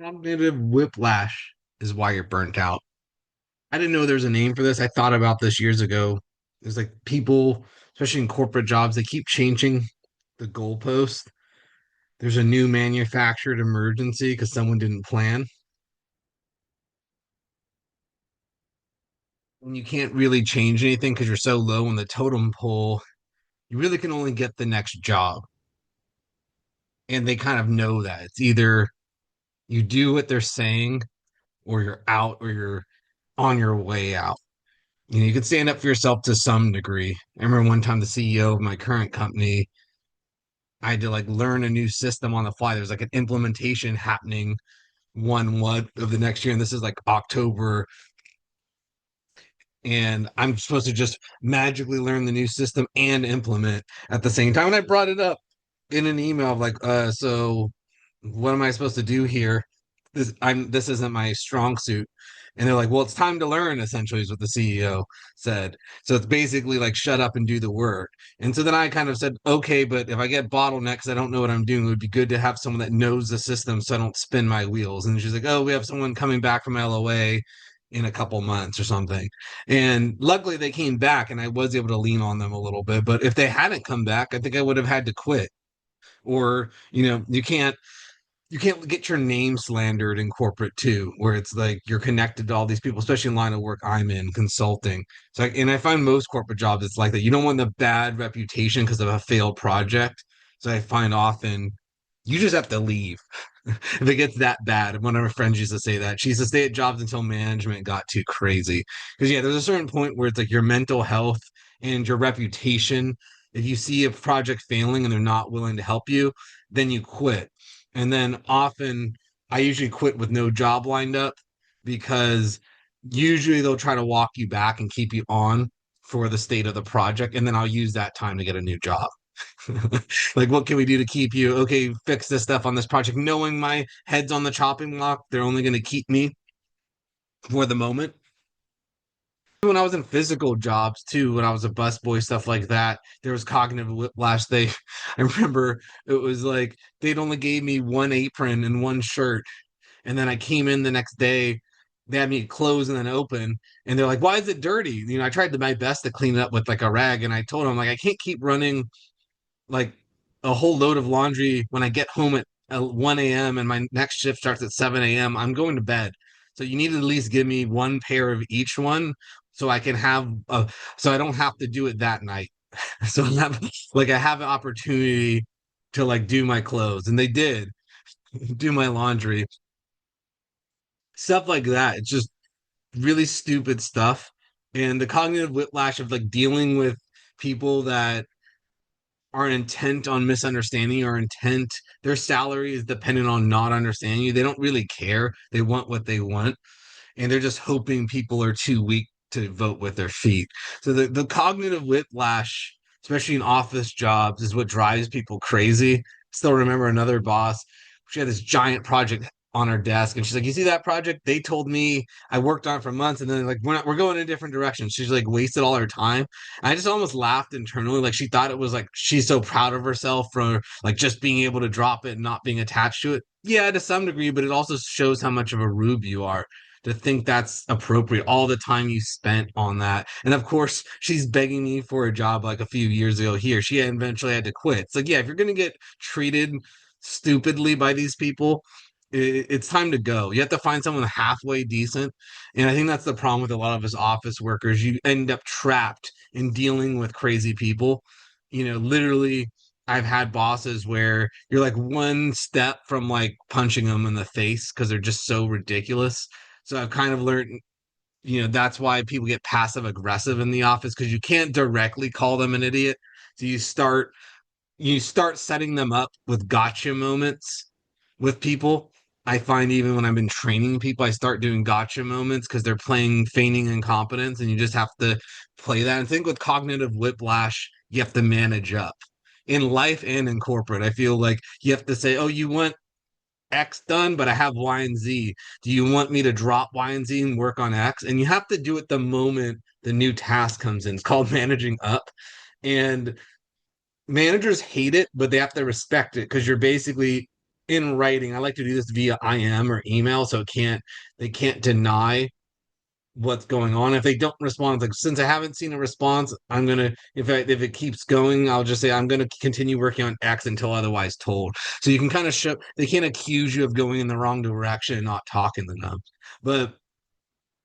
Cognitive whiplash is why you're burnt out. I didn't know there's a name for this. I thought about this years ago. There's like people, especially in corporate jobs, they keep changing the goalpost. There's a new manufactured emergency because someone didn't plan. And you can't really change anything because you're so low on the totem pole. You really can only get the next job. And they kind of know that. It's either you do what they're saying or you're out or you're on your way out. You can stand up for yourself to some degree. I remember one time the CEO of my current company, I had to like learn a new system on the fly. There was like an implementation happening one what of the next year, and this is like October, and I'm supposed to just magically learn the new system and implement at the same time. And I brought it up in an email of like, so what am I supposed to do here? This isn't my strong suit. And they're like, well, it's time to learn, essentially, is what the CEO said. So it's basically like shut up and do the work. And so then I kind of said, okay, but if I get bottlenecks, I don't know what I'm doing. It would be good to have someone that knows the system so I don't spin my wheels. And she's like, oh, we have someone coming back from LOA in a couple months or something. And luckily they came back and I was able to lean on them a little bit. But if they hadn't come back, I think I would have had to quit. Or, you can't get your name slandered in corporate too, where it's like you're connected to all these people, especially in line of work I'm in, consulting. So, and I find most corporate jobs it's like that. You don't want the bad reputation because of a failed project. So I find often you just have to leave if it gets that bad. One of our friends used to say that she used to stay at jobs until management got too crazy. Because yeah, there's a certain point where it's like your mental health and your reputation. If you see a project failing and they're not willing to help you, then you quit. And then often I usually quit with no job lined up because usually they'll try to walk you back and keep you on for the state of the project. And then I'll use that time to get a new job. Like, what can we do to keep you? Okay, fix this stuff on this project. Knowing my head's on the chopping block, they're only going to keep me for the moment. When I was in physical jobs too, when I was a busboy, stuff like that, there was cognitive whiplash. I remember it was like they'd only gave me one apron and one shirt. And then I came in the next day, they had me close and then open. And they're like, why is it dirty? I tried my best to clean it up with like a rag. And I told them, like, I can't keep running like a whole load of laundry when I get home at 1 a.m. and my next shift starts at 7 a.m. I'm going to bed. So you need to at least give me one pair of each one so I can so I don't have to do it that night. So I have an opportunity to like do my clothes. And they did do my laundry, stuff like that. It's just really stupid stuff. And the cognitive whiplash of like dealing with people that are intent on misunderstanding or intent their salary is dependent on not understanding you. They don't really care. They want what they want. And they're just hoping people are too weak to vote with their feet. So the cognitive whiplash, especially in office jobs, is what drives people crazy. Still remember another boss. She had this giant project on her desk, and she's like, "You see that project? They told me I worked on it for months, and then like we're going in a different direction." She's like wasted all her time. I just almost laughed internally, like she thought it was like she's so proud of herself for like just being able to drop it and not being attached to it. Yeah, to some degree, but it also shows how much of a rube you are to think that's appropriate, all the time you spent on that. And of course, she's begging me for a job like a few years ago here. She eventually had to quit. It's like, yeah, if you're going to get treated stupidly by these people, it's time to go. You have to find someone halfway decent. And I think that's the problem with a lot of us office workers. You end up trapped in dealing with crazy people. Literally, I've had bosses where you're like one step from like punching them in the face because they're just so ridiculous. So I've kind of learned, that's why people get passive aggressive in the office because you can't directly call them an idiot. So you start setting them up with gotcha moments with people. I find even when I've been training people, I start doing gotcha moments because they're playing feigning incompetence, and you just have to play that. And think with cognitive whiplash, you have to manage up in life and in corporate. I feel like you have to say, oh, you want X done, but I have Y and Z. Do you want me to drop Y and Z and work on X? And you have to do it the moment the new task comes in. It's called managing up. And managers hate it, but they have to respect it because you're basically in writing. I like to do this via IM or email, so it can't they can't deny what's going on. If they don't respond, like since I haven't seen a response, I'm gonna if it keeps going, I'll just say I'm gonna continue working on X until otherwise told. So you can kind of show they can't accuse you of going in the wrong direction and not talking to them. But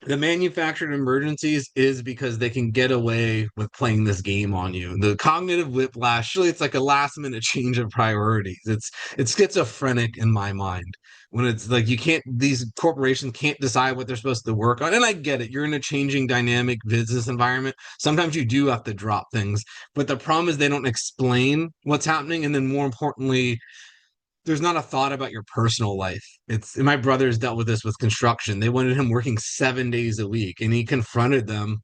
the manufactured emergencies is because they can get away with playing this game on you. The cognitive whiplash, really, it's like a last minute change of priorities. It's schizophrenic in my mind when it's like you can't these corporations can't decide what they're supposed to work on. And I get it. You're in a changing dynamic business environment. Sometimes you do have to drop things, but the problem is they don't explain what's happening. And then more importantly, there's not a thought about your personal life. It's my brother's dealt with this with construction. They wanted him working 7 days a week, and he confronted them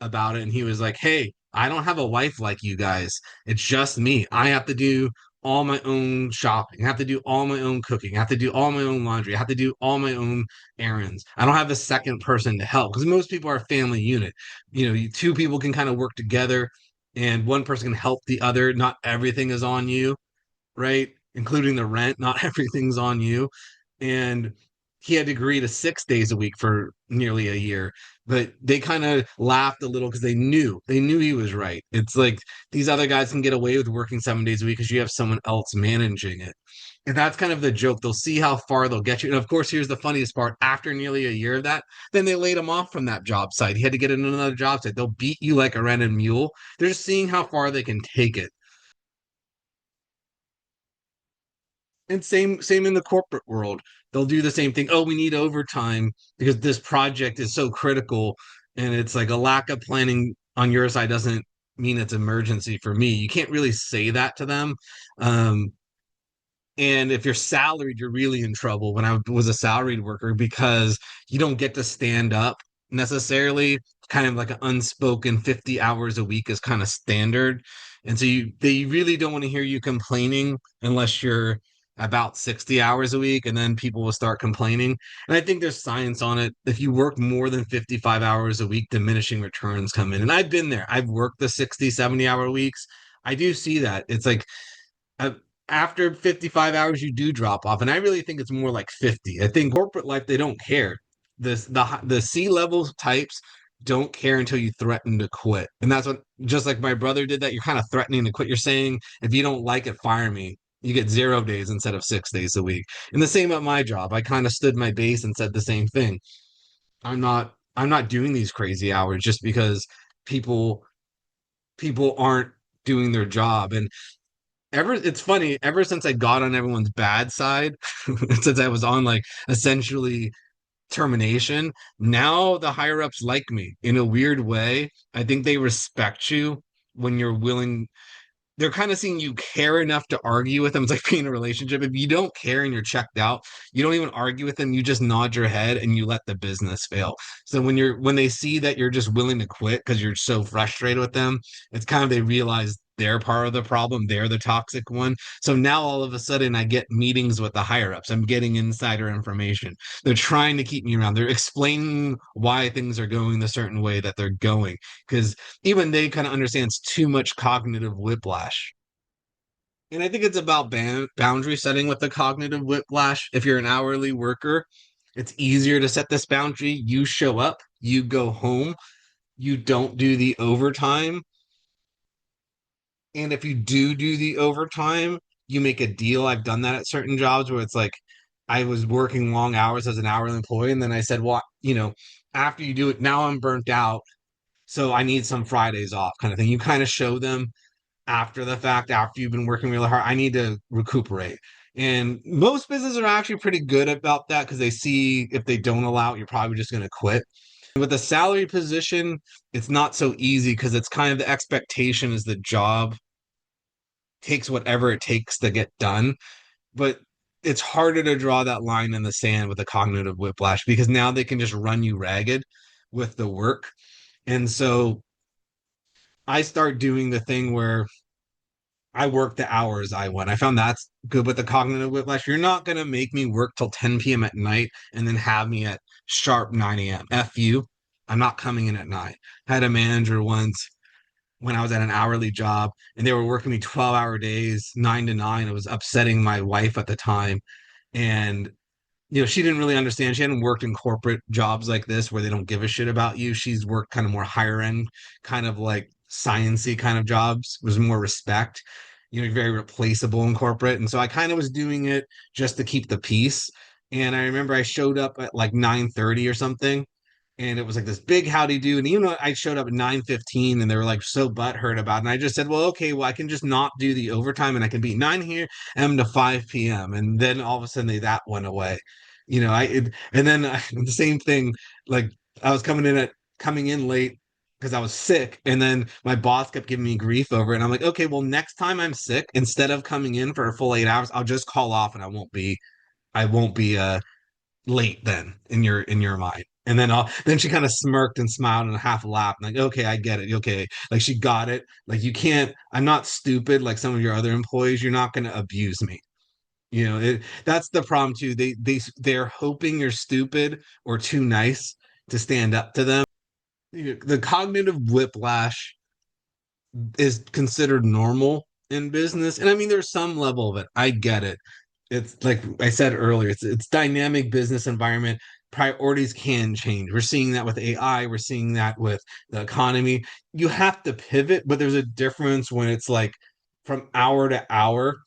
about it. And he was like, "Hey, I don't have a wife like you guys. It's just me. I have to do all my own shopping. I have to do all my own cooking. I have to do all my own laundry. I have to do all my own errands. I don't have a second person to help because most people are a family unit. Two people can kind of work together, and one person can help the other. Not everything is on you, right? Including the rent. Not everything's on you. And he had to agree to 6 days a week for nearly a year. But they kind of laughed a little because they knew he was right. It's like these other guys can get away with working 7 days a week because you have someone else managing it. And that's kind of the joke. They'll see how far they'll get you. And of course, here's the funniest part. After nearly a year of that, then they laid him off from that job site. He had to get another job site. They'll beat you like a rented mule. They're just seeing how far they can take it. And same in the corporate world. They'll do the same thing. Oh, we need overtime because this project is so critical. And it's like a lack of planning on your side doesn't mean it's emergency for me. You can't really say that to them. Um, and if you're salaried, you're really in trouble when I was a salaried worker because you don't get to stand up necessarily. Kind of like an unspoken 50 hours a week is kind of standard. And so they really don't want to hear you complaining unless you're about 60 hours a week, and then people will start complaining. And I think there's science on it. If you work more than 55 hours a week, diminishing returns come in. And I've been there. I've worked the 60, 70-hour weeks. I do see that. It's like uh, after 55 hours you do drop off, and I really think it's more like 50. I think corporate life they don't care. The C-level types don't care until you threaten to quit, and that's what just like my brother did that. You're kind of threatening to quit. You're saying if you don't like it, fire me. You get 0 days instead of 6 days a week. And the same at my job. I kind of stood my base and said the same thing. I'm not doing these crazy hours just because people people aren't doing their job. And it's funny, ever since I got on everyone's bad side, since I was on like essentially termination, now the higher ups like me in a weird way. I think they respect you when you're willing. They're kind of seeing you care enough to argue with them. It's like being in a relationship. If you don't care and you're checked out, you don't even argue with them. You just nod your head and you let the business fail. So when they see that you're just willing to quit because you're so frustrated with them, it's kind of they realize they're part of the problem. They're the toxic one. So now all of a sudden I get meetings with the higher ups. I'm getting insider information. They're trying to keep me around. They're explaining why things are going the certain way that they're going. Because even they kind of understands too much cognitive whiplash. And I think it's about boundary setting with the cognitive whiplash. If you're an hourly worker, it's easier to set this boundary. You show up, you go home, you don't do the overtime. And if you do the overtime, you make a deal. I've done that at certain jobs where it's like I was working long hours as an hourly employee. And then I said, well, after you do it, now I'm burnt out. So I need some Fridays off kind of thing. You kind of show them after the fact, after you've been working really hard, I need to recuperate. And most businesses are actually pretty good about that because they see if they don't allow it, you're probably just going to quit. With a salary position, it's not so easy because it's kind of the expectation is the job takes whatever it takes to get done. But it's harder to draw that line in the sand with a cognitive whiplash because now they can just run you ragged with the work. And so I start doing the thing where I work the hours I want. I found that's good with the cognitive whiplash. You're not going to make me work till 10 p.m. at night and then have me at sharp 9 a.m. F you. I'm not coming in at 9. I had a manager once. when I was at an hourly job and they were working me 12-hour days, 9 to 9. It was upsetting my wife at the time. And she didn't really understand. She hadn't worked in corporate jobs like this where they don't give a shit about you. She's worked kind of more higher end, kind of like sciency kind of jobs, was more respect. Very replaceable in corporate. And so I kind of was doing it just to keep the peace. And I remember I showed up at like 9:30 or something, and it was like this big howdy do. And even though I showed up at 9:15 and they were like so butthurt about it, and I just said, well, okay, well, I can just not do the overtime and I can be 9 here m to 5 p.m. And then all of a sudden that went away. And then the same thing, like I was coming in late because I was sick, and then my boss kept giving me grief over it. And I'm like, okay, well, next time I'm sick, instead of coming in for a full 8 hours, I'll just call off and I won't be late then in your mind. And then she kind of smirked and smiled and half laughed, like, okay, I get it. Okay. Like she got it. Like you can't, I'm not stupid like some of your other employees. You're not gonna abuse me. That's the problem too. They're hoping you're stupid or too nice to stand up to them. The cognitive whiplash is considered normal in business. And I mean, there's some level of it. I get it. It's like I said earlier, it's dynamic business environment. Priorities can change. We're seeing that with AI, we're seeing that with the economy. You have to pivot, but there's a difference when it's like from hour to hour,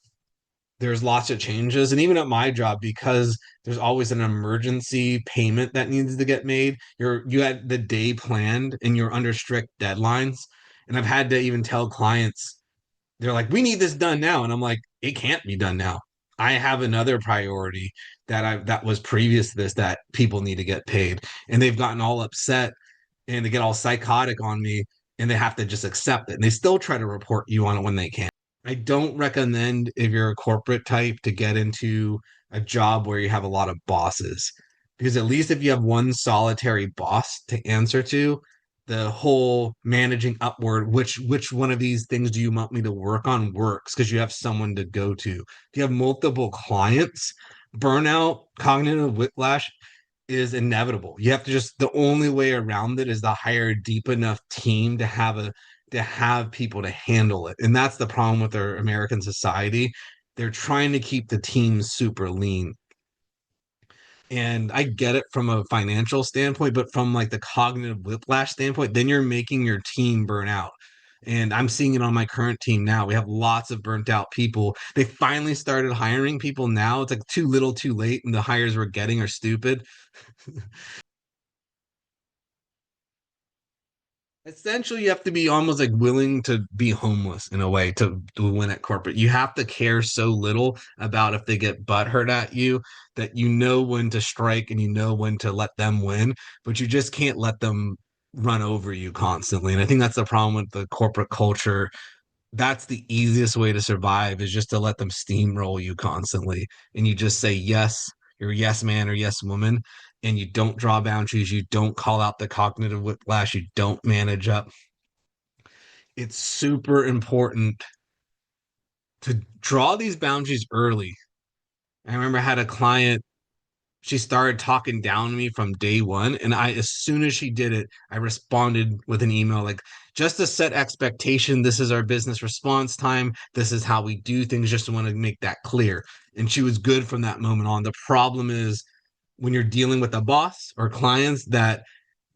there's lots of changes. And even at my job, because there's always an emergency payment that needs to get made, you had the day planned and you're under strict deadlines. And I've had to even tell clients, they're like, we need this done now. And I'm like, it can't be done now. I have another priority that was previous to this that people need to get paid. And they've gotten all upset and they get all psychotic on me, and they have to just accept it. And they still try to report you on it when they can. I don't recommend, if you're a corporate type, to get into a job where you have a lot of bosses. Because at least if you have one solitary boss to answer to, the whole managing upward, which one of these things do you want me to work on, works because you have someone to go to. If you have multiple clients, burnout, cognitive whiplash is inevitable. You have to just, the only way around it is to hire a deep enough team to have people to handle it. And that's the problem with our American society. They're trying to keep the team super lean. And I get it from a financial standpoint, but from like the cognitive whiplash standpoint, then you're making your team burn out. And I'm seeing it on my current team now. We have lots of burnt out people. They finally started hiring people now. It's like too little, too late, and the hires we're getting are stupid. Essentially, you have to be almost like willing to be homeless in a way to win at corporate. You have to care so little about if they get butthurt at you that you know when to strike and you know when to let them win, but you just can't let them run over you constantly. And I think that's the problem with the corporate culture. That's the easiest way to survive, is just to let them steamroll you constantly. And you just say yes, you're a yes man or yes woman, and you don't draw boundaries, you don't call out the cognitive whiplash, you don't manage up. It's super important to draw these boundaries early. I remember I had a client, she started talking down to me from day one. And as soon as she did it, I responded with an email like, just to set expectation, this is our business response time. This is how we do things. Just want to make that clear. And she was good from that moment on. The problem is when you're dealing with a boss or clients that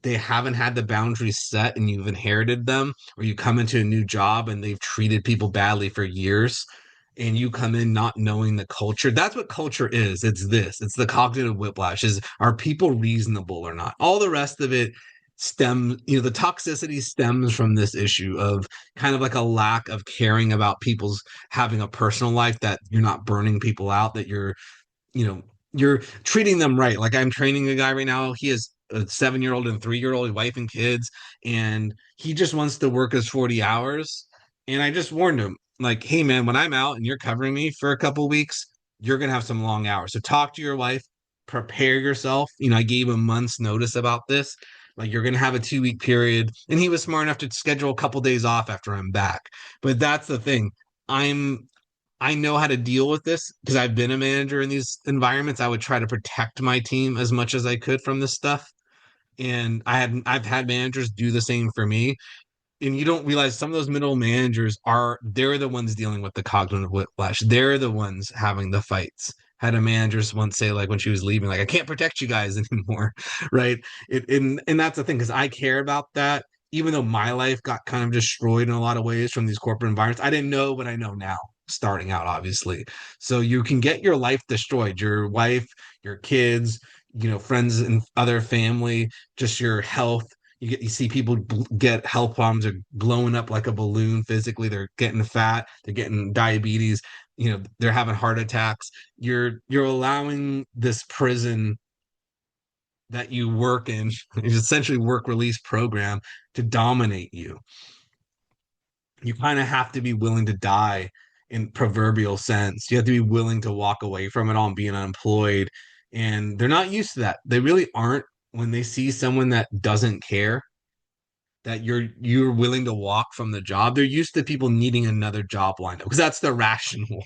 they haven't had the boundaries set and you've inherited them, or you come into a new job and they've treated people badly for years, and you come in not knowing the culture. That's what culture is. It's the cognitive whiplash, is, are people reasonable or not? All the rest of it the toxicity stems from this issue of kind of like a lack of caring about people's having a personal life, that you're not burning people out, that you know, you're treating them right. Like I'm training a guy right now. He has a 7-year old and 3-year old wife and kids, and he just wants to work his 40 hours. And I just warned him, like, hey man, when I'm out and you're covering me for a couple weeks, you're gonna have some long hours. So talk to your wife, prepare yourself. I gave him months notice about this. Like you're gonna have a 2-week period. And he was smart enough to schedule a couple days off after I'm back. But that's the thing. I'm I know how to deal with this because I've been a manager in these environments. I would try to protect my team as much as I could from this stuff. And I've had managers do the same for me. and you don't realize some of those middle managers are they're the ones dealing with the cognitive whiplash. They're the ones having the fights. Had a manager once say, like, when she was leaving, like, I can't protect you guys anymore, right? And that's the thing, because I care about that. Even though my life got kind of destroyed in a lot of ways from these corporate environments, I didn't know what I know now, starting out, obviously. So you can get your life destroyed, your wife, your kids, friends and other family, just your health. You see people get health problems, are blowing up like a balloon physically. They're getting fat, they're getting diabetes, they're having heart attacks. You're allowing this prison that you work in, is essentially work release program, to dominate you. You kind of have to be willing to die in proverbial sense. You have to be willing to walk away from it all and being unemployed. And they're not used to that. They really aren't. When they see someone that doesn't care, that you're willing to walk from the job. They're used to people needing another job lined up because that's the rational,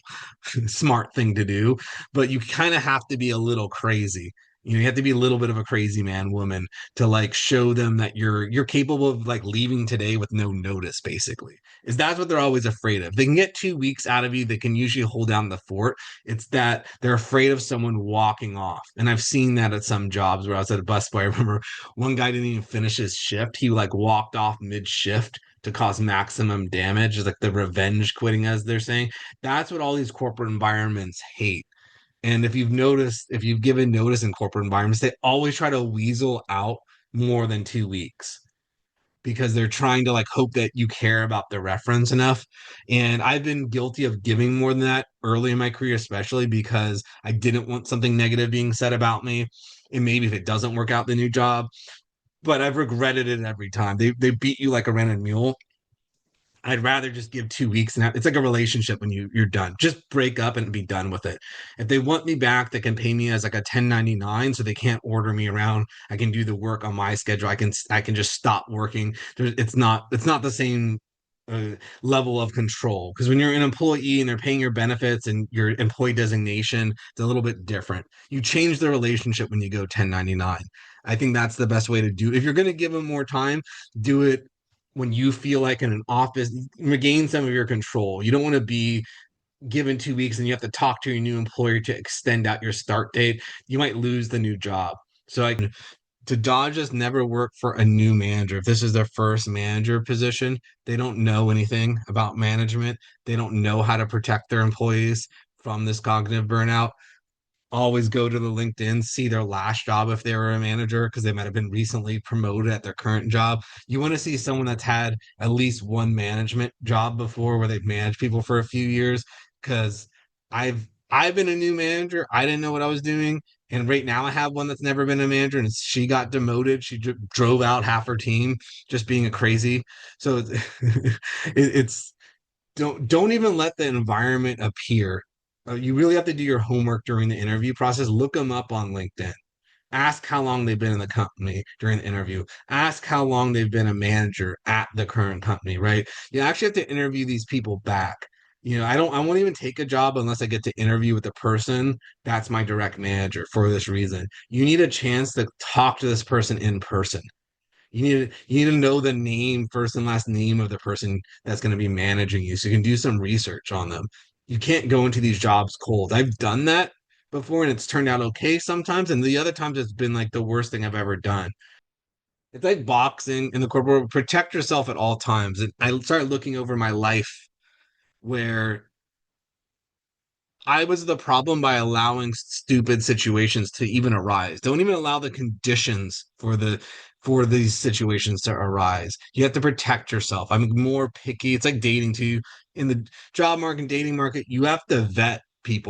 smart thing to do. But you kind of have to be a little crazy. You have to be a little bit of a crazy man, woman, to like show them that you're capable of like leaving today with no notice, basically. Is that's what they're always afraid of. They can get 2 weeks out of you, they can usually hold down the fort. It's that they're afraid of someone walking off. And I've seen that at some jobs where I was at a bus boy. I remember one guy didn't even finish his shift. He like walked off mid-shift to cause maximum damage. It's like the revenge quitting, as they're saying. That's what all these corporate environments hate. And if you've noticed, if you've given notice in corporate environments, they always try to weasel out more than 2 weeks because they're trying to like hope that you care about the reference enough. And I've been guilty of giving more than that early in my career, especially because I didn't want something negative being said about me. And maybe if it doesn't work out the new job, but I've regretted it every time. They beat you like a rented mule. I'd rather just give 2 weeks and it's like a relationship when you're done. Just break up and be done with it. If they want me back, they can pay me as like a 1099, so they can't order me around. I can do the work on my schedule. I can just stop working. It's not the same uh, level of control, because when you're an employee and they're paying your benefits and your employee designation, it's a little bit different. You change the relationship when you go 1099. I think that's the best way to do. If you're going to give them more time, do it when you feel like in an office, regain some of your control. You don't want to be given 2 weeks and you have to talk to your new employer to extend out your start date. You might lose the new job. So like, to dodge this, never work for a new manager. If this is their first manager position, they don't know anything about management. They don't know how to protect their employees from this cognitive burnout. Always go to the LinkedIn, see their last job if they were a manager, because they might have been recently promoted at their current job. You want to see someone that's had at least one management job before where they've managed people for a few years. Because I've been a new manager. I didn't know what I was doing. And right now I have one that's never been a manager and she got demoted. She drove out half her team just being a crazy. So it's don't even let the environment appear. You really have to do your homework during the interview process. Look them up on LinkedIn. Ask how long they've been in the company during the interview. Ask how long they've been a manager at the current company, right? You actually have to interview these people back. I won't even take a job unless I get to interview with the person that's my direct manager for this reason. You need a chance to talk to this person in person. You need to know the name, first and last name of the person that's going to be managing you, so you can do some research on them. You can't go into these jobs cold. I've done that before and it's turned out okay sometimes, and the other times it's been like the worst thing I've ever done. It's like boxing in the corporate world. Protect yourself at all times. And I started looking over my life where I was the problem by allowing stupid situations to even arise. Don't even allow the conditions for these situations to arise. You have to protect yourself. I'm more picky. It's like dating too. In the job market, dating market, you have to vet people